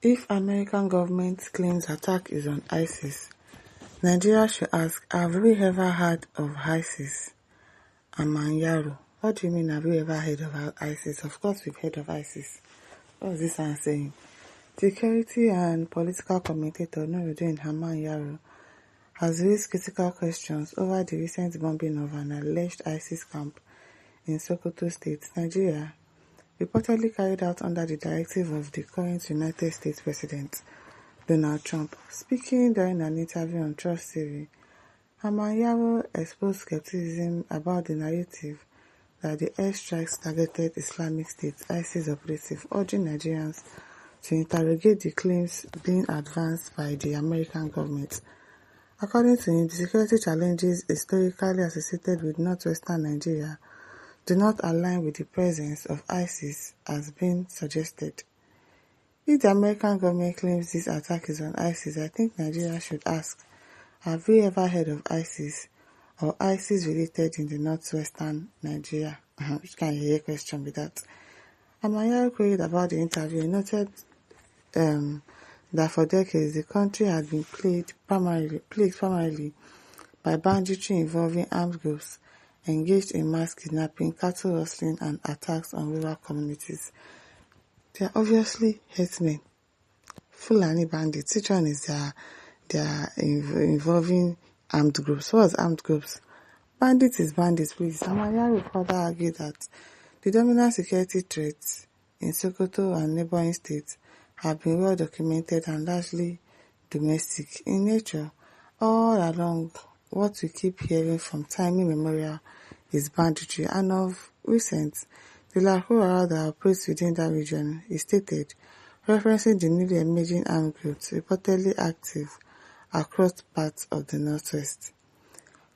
If American government claims attack is on ISIS, Nigeria should ask, have we ever heard of ISIS? Amanyaro. What do you mean, have we ever heard of ISIS? Of course we've heard of ISIS. What is this one saying? Security and political commentator Nuruddin Amanyaro has raised critical questions over the recent bombing of an alleged ISIS camp in Sokoto State, Nigeria, reportedly carried out under the directive of the current United States President, Donald Trump. Speaking during an interview on Trust TV, Amanyaro exposed skepticism about the narrative that the airstrikes targeted Islamic State ISIS operative, urging Nigerians to interrogate the claims being advanced by the American government. According to him, the security challenges historically associated with northwestern Nigeria do not align with the presence of ISIS as being suggested. If the American government claims this attack is on ISIS, I think Nigeria should ask, have we ever heard of ISIS or ISIS related in the northwestern Nigeria? Which kind of question with that? Amanyaro queried about the interview. He noted that for decades the country had been plagued primarily by banditry involving armed groups engaged in mass kidnapping, cattle rustling, and attacks on rural communities. They are obviously herdsmen. Fulani bandits. Which one is they are involving armed groups? What's armed groups? Bandits is bandits, please. Amanyaro further argued that the dominant security threats in Sokoto and neighboring states have been well documented and largely domestic in nature. All along, what we keep hearing from time immemorial is banditry, and of recent, the Lakura that operates within that region is stated, referencing the newly emerging armed groups reportedly active across parts of the northwest.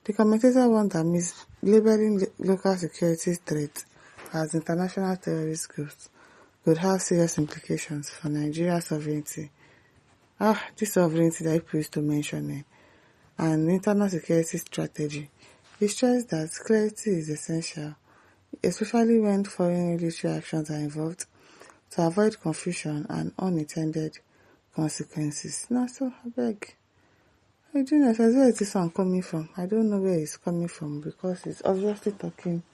The commentator warned that mislabeling local security threats as international terrorist groups could have serious implications for Nigeria's sovereignty. This sovereignty that people used to mention, and internal security strategy. He stressed that clarity is essential, especially when foreign military actions are involved, to avoid confusion and unintended consequences. Now, so I beg. I do not know where is this one coming from. I don't know where it's coming from because it's obviously talking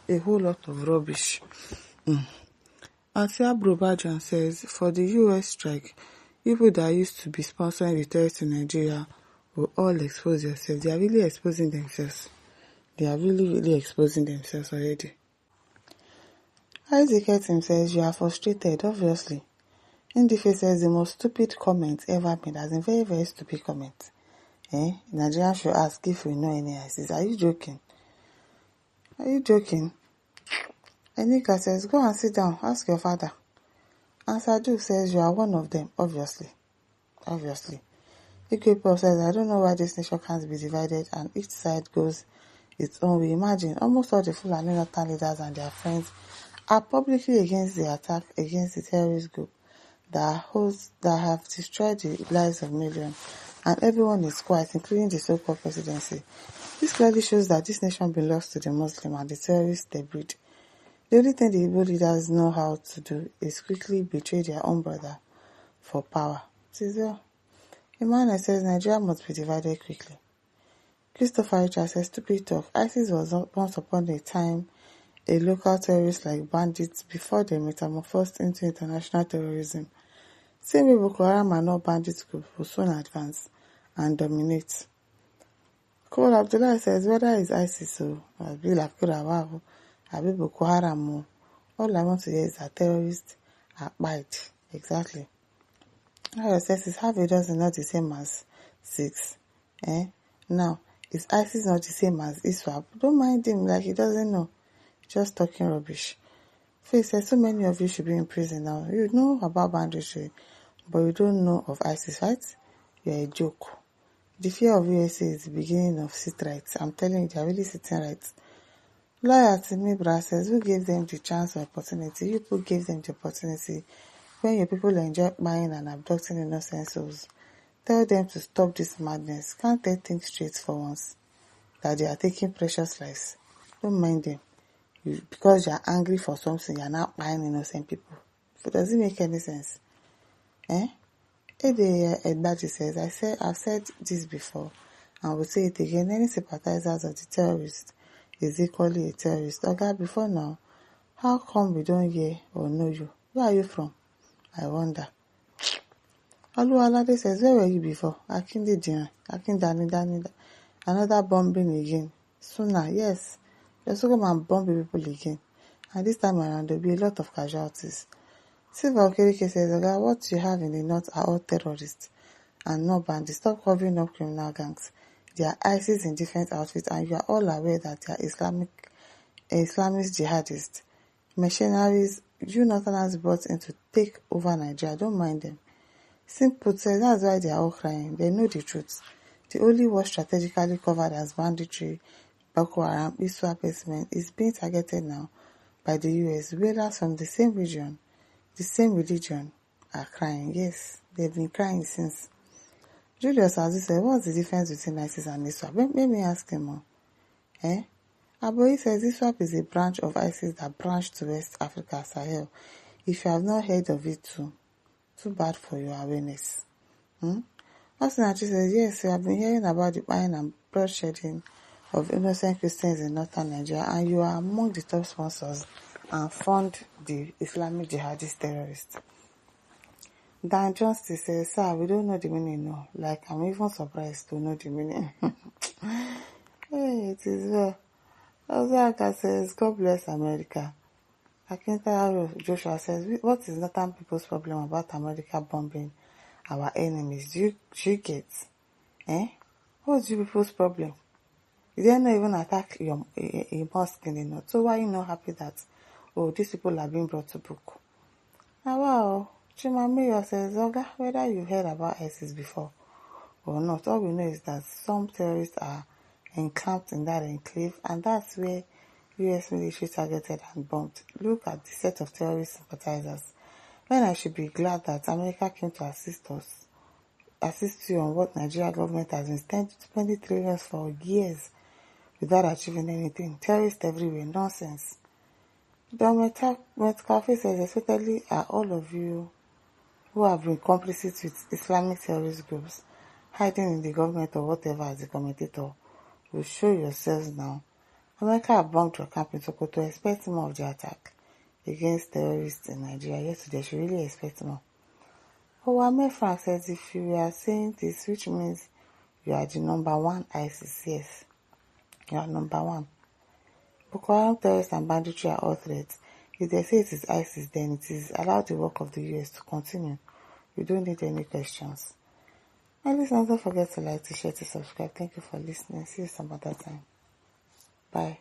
a whole lot of rubbish. Atia Brobajan says, for the US strike, people that used to be sponsoring the terrorists in Nigeria will all expose themselves. They are really exposing themselves. They are really exposing themselves already. Isaac Etim says, you are frustrated, obviously. Indife says, the most stupid comment ever made, as in very, very stupid comment. Nigeria should ask if we know any ISIS. Are you joking? Are you joking? Enika says, go and sit down, ask your father. And Sadu says, you are one of them, obviously. Ikwepo says, I don't know why this nation can't be divided and each side goes its own way. Imagine, almost all the Fulani Northern leaders and their friends are publicly against the attack against the terrorist group that have destroyed the lives of millions, and everyone is quiet, including the so-called presidency. This clearly shows that this nation belongs to the Muslim and the terrorists they breed. The only thing the Igbo leaders know how to do is quickly betray their own brother for power. Emmanuel says Nigeria must be divided quickly. Christopher Richard says, stupid talk. ISIS was once upon a time a local terrorist like bandits before they metamorphosed into international terrorism. Same way Boko Haram and all bandit groups will soon advance and dominate. Cole Abdullah says, whether it's ISIS or Abi Lakura Abi Boko Haram, all I want to hear is that terrorists are bite. Exactly. How says is half a dozen not the same as 6. Now, is ISIS not the same as ISWAP? Don't mind him like he doesn't know. Just talking rubbish. Faith says so many of you should be in prison now. You know about banditry, but you don't know of ISIS, right? You're a joke. The fear of USA is the beginning of sit rights. I'm telling you, they're really sitting rights. Lawyer Timi Bra says, who gave them the chance or opportunity? You people gave them the opportunity when your people enjoy buying and abducting innocent souls. Tell them to stop this madness. Can't they think straight for once? That they are taking precious lives. Don't mind them. Because you are angry for something, you are not buying innocent people. So does it make any sense? Edbaji says, I've said this before and will say it again. Any sympathizers of the terrorist is equally a terrorist. Oga, before now, how come we don't hear or know you? Where are you from? I wonder. Oluwalade says, where were you before? Akindani, another bombing again. Sooner, yes. Let's go and bomb people again. And this time around, there'll be a lot of casualties. Silva Okereke says, Oga, what you have in the north are all terrorists and not bandits. Stop covering up criminal gangs. They are ISIS in different outfits, and you are all aware that they are Islamist jihadists, mercenaries you northerners brought in to take over Nigeria. Don't mind them. Simple says, that's why they are all crying. They know the truth. The only war strategically covered as banditry, Boko Haram, ISWAP placement is being targeted now by the US, whereas from the same region, the same religion are crying. Yes, they've been crying since. Julius Azu said, what's the difference between ISIS and ISWAP? Let me ask him more. Aboyi says ISWAP is a branch of ISIS that branched to West Africa, Sahel. If you have not heard of it too bad for your awareness. Osinachi says, yes, we have been hearing about the buying and bloodshedding of innocent Christians in northern Nigeria, and you are among the top sponsors and fund the Islamic jihadist terrorists. Dan Johnston says, sir, we don't know the meaning, no. Like, I'm even surprised to know the meaning. Hey, it is well. Ozaka says, God bless America. Akintayo Joshua says, what is northern people's problem about America bombing our enemies? Do you get? What's you people's problem? They not even attack a mosque in the north. So why are you not happy that, these people are being brought to book? Now, wow, Chimamanda says, Oga, whether you heard about ISIS before or not, all we know is that some terrorists are encamped in that enclave, and that's where US military targeted and bombed. Look at the set of terrorist sympathizers. Then I should be glad that America came to assist you on what Nigeria government has been spending trillions for years without achieving anything. Terrorists everywhere, nonsense. The Metcalfe says, especially are all of you who have been complicit with Islamic terrorist groups hiding in the government or whatever as the commentator will show yourselves now. America have bombed your camp in Sokoto. Expect more of the attack against terrorists in Nigeria. Yes, they should really expect more. Owame Frank says, if you are saying this, which means you are the number one ISIS. Yes, you are number one. Boko Haram terrorists and banditry are all threats. If they say it is ISIS, then it is allow the work of the US to continue. We don't need any questions. And listen, don't forget to like, to share, to subscribe. Thank you for listening. See you some other time. Bye.